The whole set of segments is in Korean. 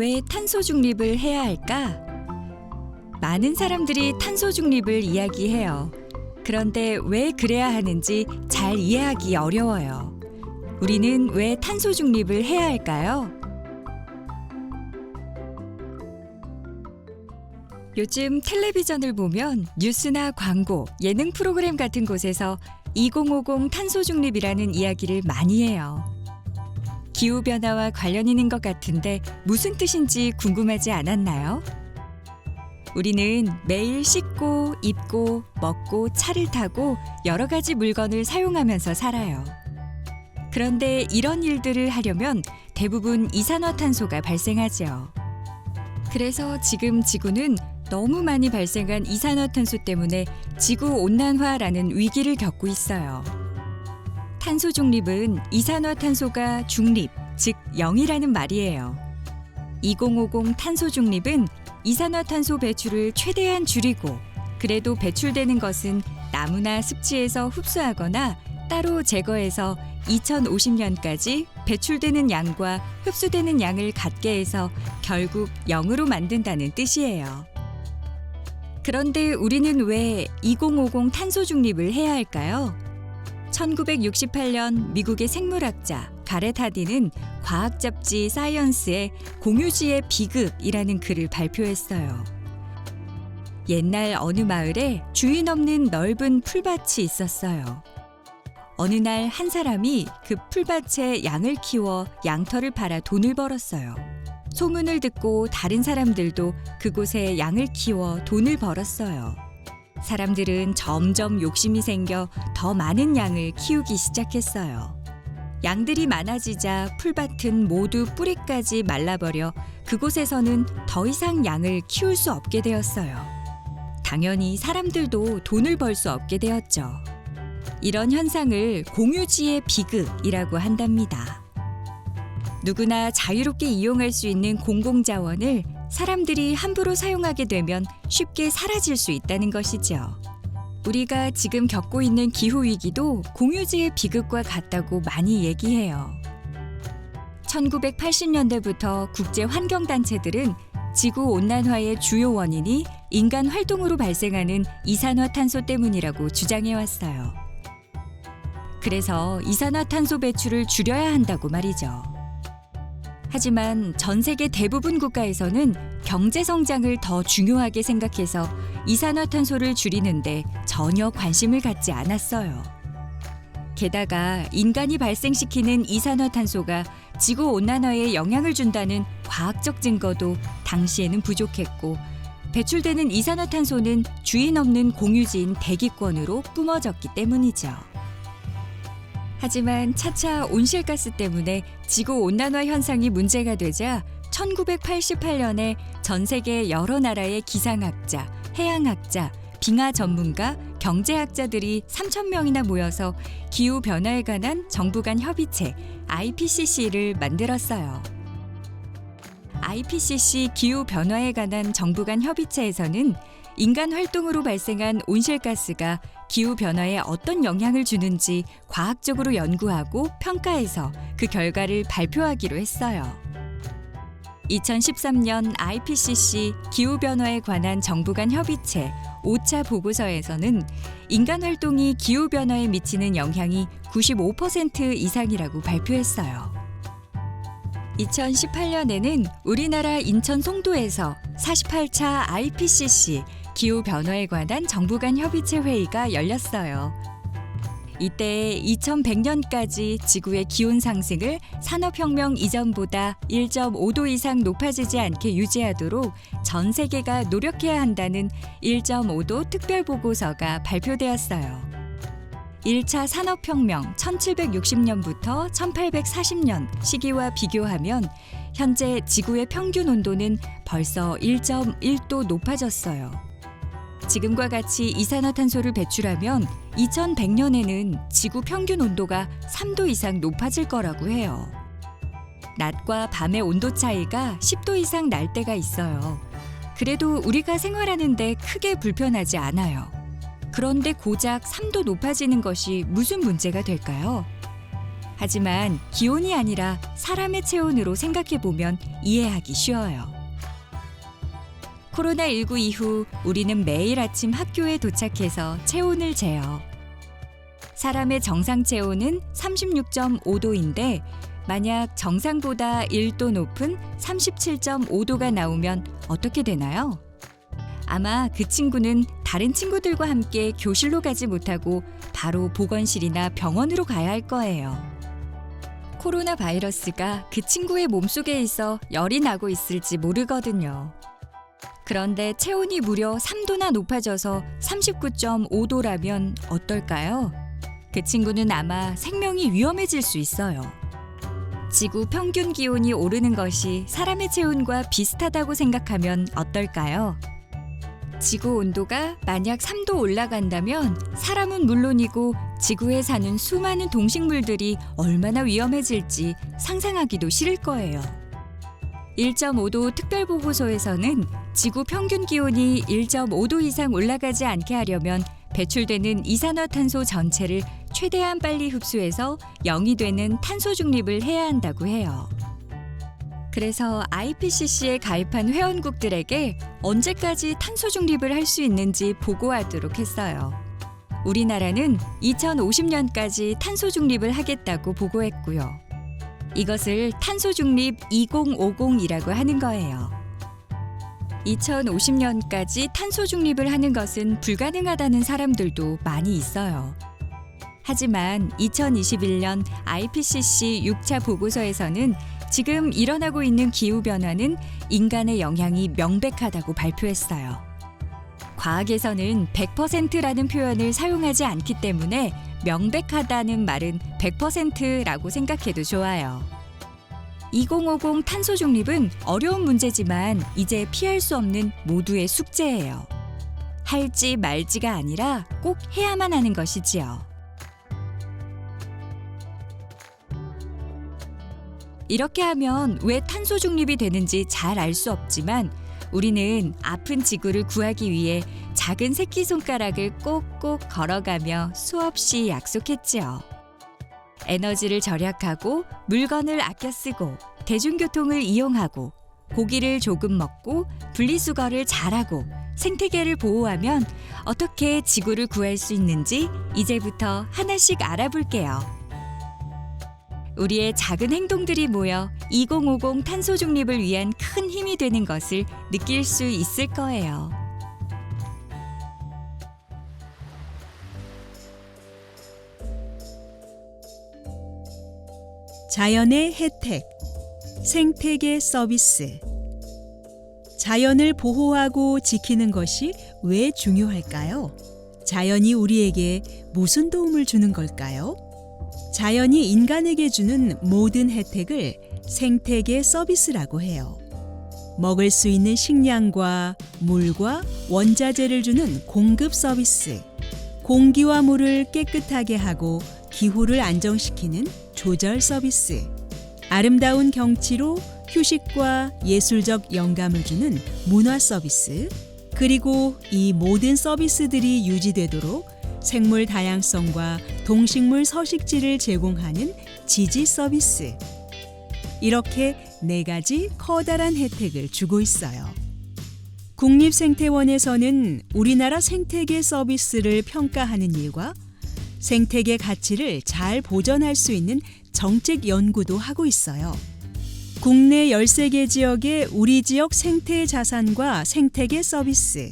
왜 탄소 중립을 해야 할까? 많은 사람들이 탄소 중립을 이야기해요. 그런데 왜 그래야 하는지 잘 이해하기 어려워요. 우리는 왜 탄소 중립을 해야 할까요? 요즘 텔레비전을 보면 뉴스나 광고, 예능 프로그램 같은 곳에서 2050 탄소 중립이라는 이야기를 많이 해요. 기후변화와 관련 있는 것 같은데 무슨 뜻인지 궁금하지 않았나요? 우리는 매일 씻고, 입고, 먹고, 차를 타고 여러 가지 물건을 사용하면서 살아요. 그런데 이런 일들을 하려면 대부분 이산화탄소가 발생하죠. 그래서 지금 지구는 너무 많이 발생한 이산화탄소 때문에 지구온난화라는 위기를 겪고 있어요. 탄소 중립은 이산화탄소가 중립, 즉 0이라는 말이에요. 2050 탄소 중립은 이산화탄소 배출을 최대한 줄이고 그래도 배출되는 것은 나무나 습지에서 흡수하거나 따로 제거해서 2050년까지 배출되는 양과 흡수되는 양을 같게 해서 결국 0으로 만든다는 뜻이에요. 그런데 우리는 왜 2050 탄소 중립을 해야 할까요? 1968년 미국의 생물학자 가렛 하디는 과학 잡지 사이언스에 공유지의 비극이라는 글을 발표했어요. 옛날 어느 마을에 주인 없는 넓은 풀밭이 있었어요. 어느 날 한 사람이 그 풀밭에 양을 키워 양털을 팔아 돈을 벌었어요. 소문을 듣고 다른 사람들도 그곳에 양을 키워 돈을 벌었어요. 사람들은 점점 욕심이 생겨 더 많은 양을 키우기 시작했어요. 양들이 많아지자 풀밭은 모두 뿌리까지 말라버려 그곳에서는 더 이상 양을 키울 수 없게 되었어요. 당연히 사람들도 돈을 벌 수 없게 되었죠. 이런 현상을 공유지의 비극이라고 한답니다. 누구나 자유롭게 이용할 수 있는 공공자원을 사람들이 함부로 사용하게 되면 쉽게 사라질 수 있다는 것이죠. 우리가 지금 겪고 있는 기후위기도 공유지의 비극과 같다고 많이 얘기해요. 1980년대부터 국제환경단체들은 지구온난화의 주요 원인이 인간 활동으로 발생하는 이산화탄소 때문이라고 주장해왔어요. 그래서 이산화탄소 배출을 줄여야 한다고 말이죠. 하지만 전 세계 대부분 국가에서는 경제 성장을 더 중요하게 생각해서 이산화탄소를 줄이는데 전혀 관심을 갖지 않았어요. 게다가 인간이 발생시키는 이산화탄소가 지구온난화에 영향을 준다는 과학적 증거도 당시에는 부족했고 배출되는 이산화탄소는 주인 없는 공유지인 대기권으로 뿜어졌기 때문이죠. 하지만 차차 온실가스 때문에 지구온난화 현상이 문제가 되자 1988년에 전 세계 여러 나라의 기상학자, 해양학자, 빙하 전문가, 경제학자들이 3,000명이나 모여서 기후변화에 관한 정부 간 협의체 IPCC를 만들었어요. IPCC 기후변화에 관한 정부 간 협의체에서는 인간 활동으로 발생한 온실가스가 기후변화에 어떤 영향을 주는지 과학적으로 연구하고 평가해서 그 결과를 발표하기로 했어요. 2013년 IPCC 기후변화에 관한 정부 간 협의체 5차 보고서에서는 인간 활동이 기후변화에 미치는 영향이 95% 이상이라고 발표했어요. 2018년에는 우리나라 인천 송도에서 48차 IPCC 기후변화에 관한 정부 간 협의체 회의가 열렸어요. 이때 2100년까지 지구의 기온 상승을 산업혁명 이전보다 1.5도 이상 높아지지 않게 유지하도록 전 세계가 노력해야 한다는 1.5도 특별보고서가 발표되었어요. 1차 산업혁명 1760년부터 1840년 시기와 비교하면 현재 지구의 평균 온도는 벌써 1.1도 높아졌어요. 지금과 같이 이산화탄소를 배출하면 2100년에는 지구 평균 온도가 3도 이상 높아질 거라고 해요. 낮과 밤의 온도 차이가 10도 이상 날 때가 있어요. 그래도 우리가 생활하는데 크게 불편하지 않아요. 그런데 고작 3도 높아지는 것이 무슨 문제가 될까요? 하지만 기온이 아니라 사람의 체온으로 생각해보면 이해하기 쉬워요. 코로나19 이후 우리는 매일 아침 학교에 도착해서 체온을 재요. 사람의 정상 체온은 36.5도인데 만약 정상보다 1도 높은 37.5도가 나오면 어떻게 되나요? 아마 그 친구는 다른 친구들과 함께 교실로 가지 못하고 바로 보건실이나 병원으로 가야 할 거예요. 코로나 바이러스가 그 친구의 몸속에 있어 열이 나고 있을지 모르거든요. 그런데 체온이 무려 3도나 높아져서 39.5도라면 어떨까요? 그 친구는 아마 생명이 위험해질 수 있어요. 지구 평균 기온이 오르는 것이 사람의 체온과 비슷하다고 생각하면 어떨까요? 지구 온도가 만약 3도 올라간다면 사람은 물론이고 지구에 사는 수많은 동식물들이 얼마나 위험해질지 상상하기도 싫을 거예요. 1.5도 특별보고서에서는 지구 평균 기온이 1.5도 이상 올라가지 않게 하려면 배출되는 이산화탄소 전체를 최대한 빨리 흡수해서 0이 되는 탄소 중립을 해야 한다고 해요. 그래서 IPCC에 가입한 회원국들에게 언제까지 탄소 중립을 할 수 있는지 보고하도록 했어요. 우리나라는 2050년까지 탄소 중립을 하겠다고 보고했고요. 이것을 탄소 중립 2050이라고 하는 거예요. 2050년까지 탄소 중립을 하는 것은 불가능하다는 사람들도 많이 있어요. 하지만 2021년 IPCC 6차 보고서에서는 지금 일어나고 있는 기후변화는 인간의 영향이 명백하다고 발표했어요. 과학에서는 100%라는 표현을 사용하지 않기 때문에 명백하다는 말은 100%라고 생각해도 좋아요. 2050 탄소 중립은 어려운 문제지만 이제 피할 수 없는 모두의 숙제예요. 할지 말지가 아니라 꼭 해야만 하는 것이지요. 이렇게 하면 왜 탄소 중립이 되는지 잘 알 수 없지만 우리는 아픈 지구를 구하기 위해 작은 새끼손가락을 꼭꼭 걸어가며 수없이 약속했지요. 에너지를 절약하고 물건을 아껴 쓰고 대중교통을 이용하고 고기를 조금 먹고 분리수거를 잘하고 생태계를 보호하면 어떻게 지구를 구할 수 있는지 이제부터 하나씩 알아볼게요. 우리의 작은 행동들이 모여 2050 탄소 중립을 위한 큰 힘이 되는 것을 느낄 수 있을 거예요. 자연의 혜택, 생태계 서비스. 자연을 보호하고 지키는 것이 왜 중요할까요? 자연이 우리에게 무슨 도움을 주는 걸까요? 자연이 인간에게 주는 모든 혜택을 생태계 서비스라고 해요. 먹을 수 있는 식량과 물과 원자재를 주는 공급 서비스, 공기와 물을 깨끗하게 하고 기후를 안정시키는 조절 서비스, 아름다운 경치로 휴식과 예술적 영감을 주는 문화 서비스, 그리고 이 모든 서비스들이 유지되도록 생물 다양성과 동식물 서식지를 제공하는 지지 서비스. 이렇게 4가지 커다란 혜택을 주고 있어요. 국립생태원에서는 우리나라 생태계 서비스를 평가하는 일과 생태계 가치를 잘 보존할 수 있는 정책 연구도 하고 있어요. 국내 13개 지역의 우리 지역 생태 자산과 생태계 서비스,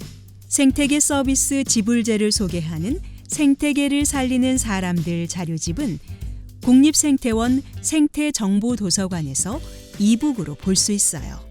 생태계 서비스 지불제를 소개하는 생태계를 살리는 사람들 자료집은 국립생태원 생태정보도서관에서 이북으로 볼 수 있어요.